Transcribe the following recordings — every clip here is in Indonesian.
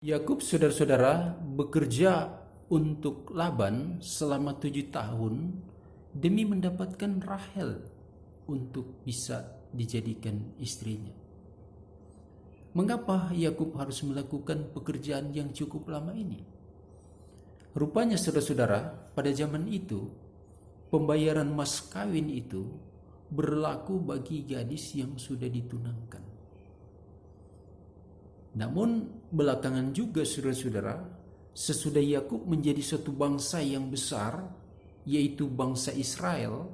Yakub, saudara-saudara, bekerja untuk Laban selama 7 tahun demi mendapatkan Rahel untuk bisa dijadikan istrinya. Mengapa Yakub harus melakukan pekerjaan yang cukup lama ini? Rupanya, saudara-saudara, pada zaman itu pembayaran mas kawin itu berlaku bagi gadis yang sudah ditunangkan. Namun belakangan juga, saudara-saudara, sesudah Yakub menjadi suatu bangsa yang besar, yaitu bangsa Israel,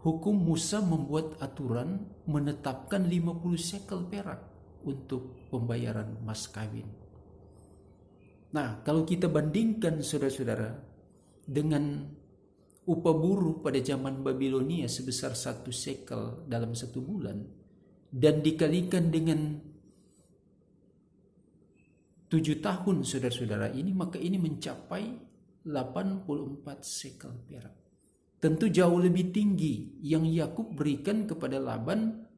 hukum Musa membuat aturan menetapkan 50 shekel perak untuk pembayaran mas kawin. Nah, kalau kita bandingkan, saudara-saudara, dengan upah buruh pada zaman Babilonia sebesar 1 shekel dalam 1 bulan, dan dikalikan dengan 7 tahun, saudara-saudara, ini, maka ini mencapai 84 shekel perak. Tentu jauh lebih tinggi yang Yakub berikan kepada Laban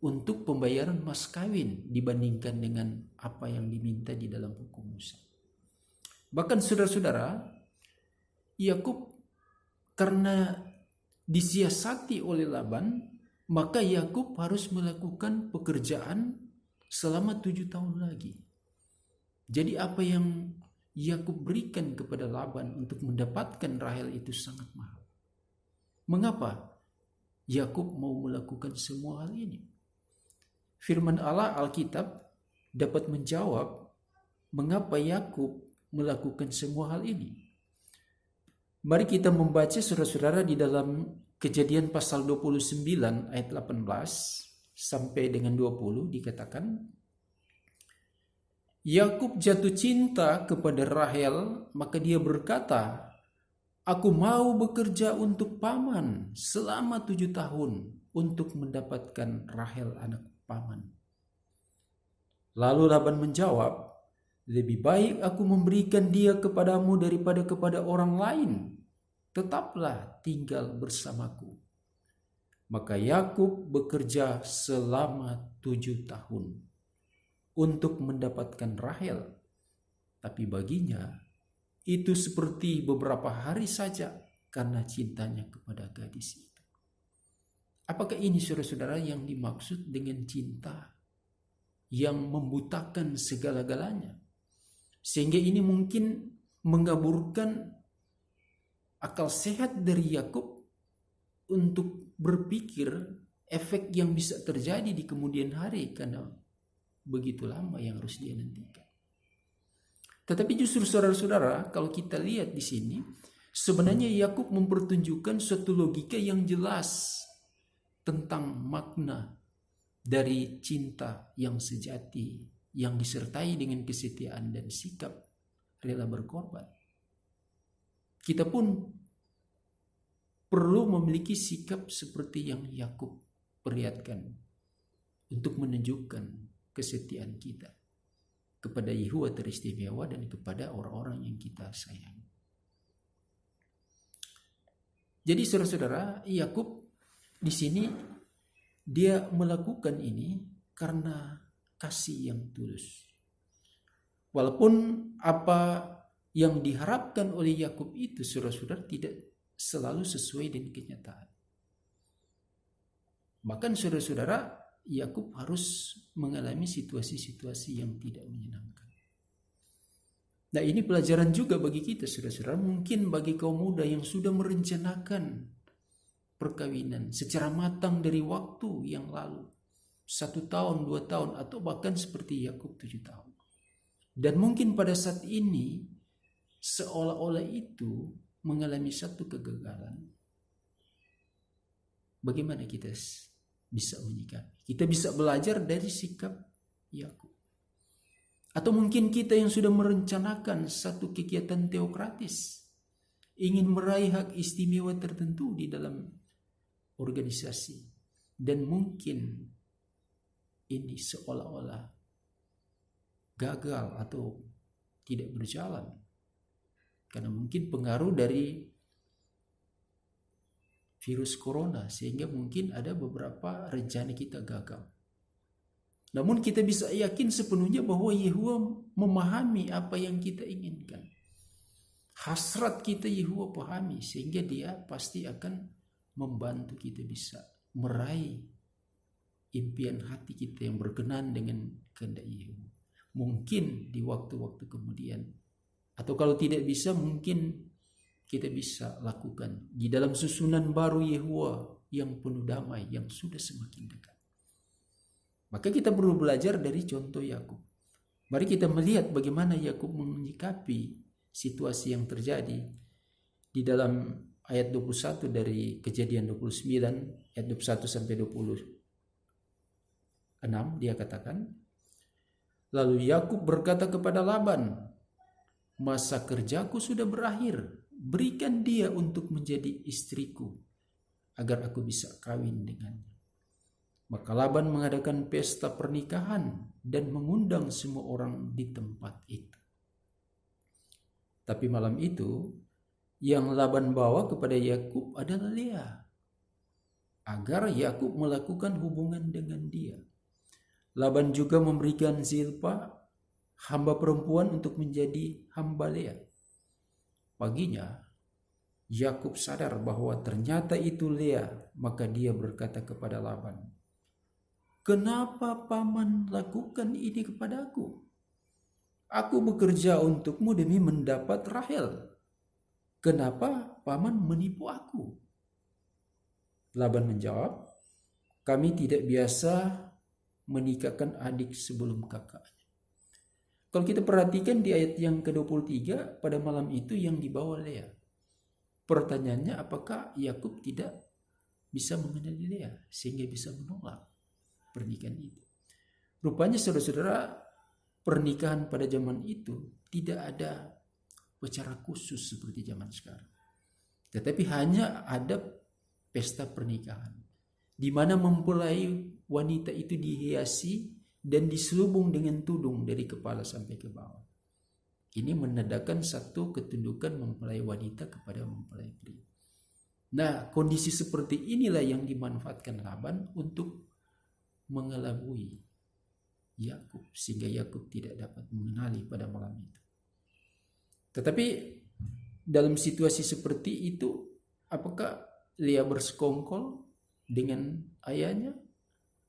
untuk pembayaran mas kawin dibandingkan dengan apa yang diminta di dalam hukum Musa. Bahkan, saudara-saudara, Yakub karena disiasati oleh Laban, maka Yakub harus melakukan pekerjaan selama 7 tahun lagi. Jadi apa yang Yakub berikan kepada Laban untuk mendapatkan Rahel itu sangat mahal. Mengapa Yakub mau melakukan semua hal ini? Firman Allah, Alkitab, dapat menjawab mengapa Yakub melakukan semua hal ini. Mari kita membaca, saudara-saudara, di dalam Kejadian pasal 29 ayat 18 sampai dengan 20 dikatakan, Yakub jatuh cinta kepada Rahel, maka dia berkata, "Aku mau bekerja untuk paman selama 7 tahun untuk mendapatkan Rahel anak paman." Lalu Laban menjawab, "Lebih baik aku memberikan dia kepadamu daripada kepada orang lain. Tetaplah tinggal bersamaku." Maka Yakub bekerja selama 7 tahun untuk mendapatkan Rahel, tapi baginya itu seperti beberapa hari saja karena cintanya kepada gadis itu. Apakah ini, saudara-saudara, yang dimaksud dengan cinta yang membutakan segala-galanya? Sehingga ini mungkin mengaburkan akal sehat dari Yakub untuk berpikir efek yang bisa terjadi di kemudian hari karena begitu lama yang harus dia nantikan. Tetapi justru, saudara-saudara, kalau kita lihat di sini, sebenarnya Yakub mempertunjukkan suatu logika yang jelas tentang makna dari cinta yang sejati, yang disertai dengan kesetiaan dan sikap rela berkorban. Kita pun perlu memiliki sikap seperti yang Yakub perlihatkan untuk menunjukkan kesetiaan kita kepada Yehuwa teristimewa dan kepada orang-orang yang kita sayangi. Jadi, saudara-saudara, Yakub di sini dia melakukan ini karena kasih yang tulus. Walaupun apa yang diharapkan oleh Yakub itu, saudara-saudara, tidak selalu sesuai dengan kenyataan. Bahkan, saudara-saudara, Yakub harus mengalami situasi-situasi yang tidak menyenangkan. Nah, ini pelajaran juga bagi kita, saudara-saudara. Mungkin bagi kaum muda yang sudah merencanakan perkawinan secara matang dari waktu yang lalu, 1 tahun, 2 tahun, atau bahkan seperti Yakub 7 tahun. Dan mungkin pada saat ini seolah-olah itu mengalami satu kegagalan. Bagaimana kita bisa menyikapi? Kita bisa belajar dari sikap Yakub. Atau mungkin kita yang sudah merencanakan satu kegiatan teokratis, ingin meraih hak istimewa tertentu di dalam organisasi, dan mungkin ini seolah-olah gagal atau tidak berjalan karena mungkin pengaruh dari virus corona, sehingga mungkin ada beberapa rencana kita gagal. Namun kita bisa yakin sepenuhnya bahwa Yehuwa memahami apa yang kita inginkan. Hasrat kita Yehuwa pahami, sehingga dia pasti akan membantu kita bisa meraih impian hati kita yang berkenan dengan kehendak Yehuwa. Mungkin di waktu-waktu kemudian, atau kalau tidak bisa, mungkin kita bisa lakukan di dalam susunan baru Yehuwa yang penuh damai, yang sudah semakin dekat. Maka kita perlu belajar dari contoh Yakub. Mari kita melihat bagaimana Yakub menyikapi situasi yang terjadi di dalam ayat 21 dari Kejadian 29 ayat 21 sampai 26. Dia katakan, lalu Yakub berkata kepada Laban, masa kerjaku sudah berakhir, berikan dia untuk menjadi istriku agar aku bisa kawin dengannya. Maka Laban mengadakan pesta pernikahan dan mengundang semua orang di tempat itu. Tapi malam itu yang Laban bawa kepada Yakub adalah Lea, agar Yakub melakukan hubungan dengan dia. Laban juga memberikan Zilpa, hamba perempuan, untuk menjadi hamba Lea. Paginya Yakub sadar bahwa ternyata itu Lea, maka dia berkata kepada Laban, kenapa paman lakukan ini kepadaku? Aku bekerja untukmu demi mendapat Rahel. Kenapa paman menipu aku? Laban menjawab, kami tidak biasa menikahkan adik sebelum kakaknya. Kalau kita perhatikan di ayat yang ke-23, pada malam itu yang dibawa Lea. Pertanyaannya, apakah Yakub tidak bisa mengenali Lea sehingga bisa menolak pernikahan itu? Rupanya saudara-saudara, pernikahan pada zaman itu tidak ada acara khusus seperti zaman sekarang. Tetapi hanya ada pesta pernikahan, di mana mempelai wanita itu dihiasi dan diselubung dengan tudung dari kepala sampai ke bawah. Ini menandakan satu ketundukan mempelai wanita kepada mempelai pria. Nah, kondisi seperti inilah yang dimanfaatkan Laban untuk mengelabui Yakub, sehingga Yakub tidak dapat mengenali pada malam itu. Tetapi dalam situasi seperti itu, apakah Lea bersekongkol dengan ayahnya?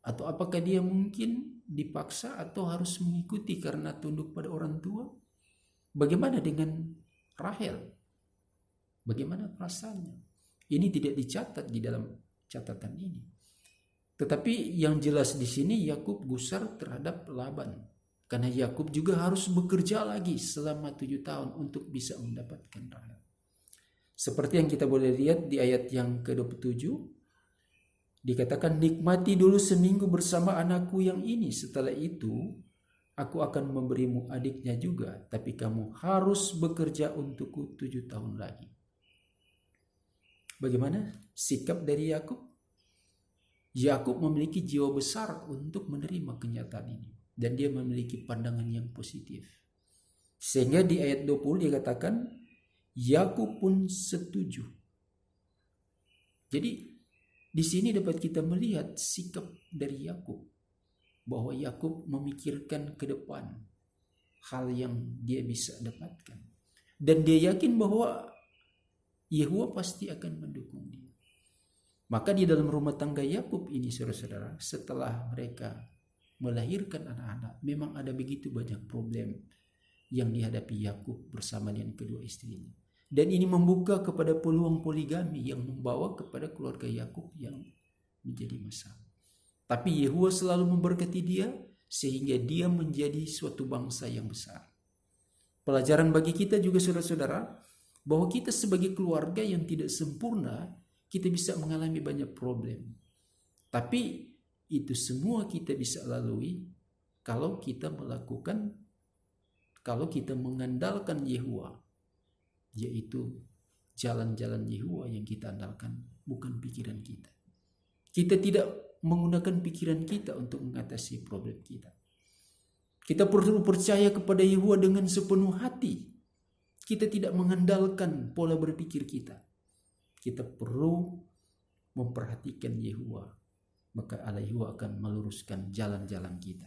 Atau apakah dia mungkin dipaksa atau harus mengikuti karena tunduk pada orang tua? Bagaimana dengan Rahel? Bagaimana perasaannya? Ini tidak dicatat di dalam catatan ini. Tetapi yang jelas di sini Yakub gusar terhadap Laban, karena Yakub juga harus bekerja lagi selama 7 tahun untuk bisa mendapatkan Rahel. Seperti yang kita boleh lihat di ayat yang ke-27, dikatakan, nikmati dulu seminggu bersama anakku yang ini, setelah itu aku akan memberimu adiknya juga, tapi kamu harus bekerja untukku 7 tahun lagi. Bagaimana sikap dari Yakub? Yakub memiliki jiwa besar untuk menerima kenyataan ini, dan dia memiliki pandangan yang positif. Sehingga di ayat 20 dia katakan, Yakub pun setuju. Jadi di sini dapat kita melihat sikap dari Yakub, bahwa Yakub memikirkan ke depan hal yang dia bisa dapatkan, dan dia yakin bahwa Yehuwa pasti akan mendukung dia. Maka di dalam rumah tangga Yakub ini, saudara-saudara, setelah mereka melahirkan anak-anak, memang ada begitu banyak problem yang dihadapi Yakub bersama dengan kedua istrinya. Dan ini membuka kepada peluang poligami yang membawa kepada keluarga Yakub yang menjadi masalah. Tapi Yehuwa selalu memberkati dia sehingga dia menjadi suatu bangsa yang besar. Pelajaran bagi kita juga, saudara-saudara, bahwa kita sebagai keluarga yang tidak sempurna, kita bisa mengalami banyak problem. Tapi itu semua kita bisa lalui kalau kita mengandalkan Yehuwa, yaitu jalan-jalan Yehuwa yang kita andalkan, bukan pikiran kita. Kita tidak menggunakan pikiran kita untuk mengatasi problem kita. Kita perlu percaya kepada Yehuwa dengan sepenuh hati. Kita tidak mengandalkan pola berpikir kita. Kita perlu memperhatikan Yehuwa, maka Allah Yehuwa akan meluruskan jalan-jalan kita.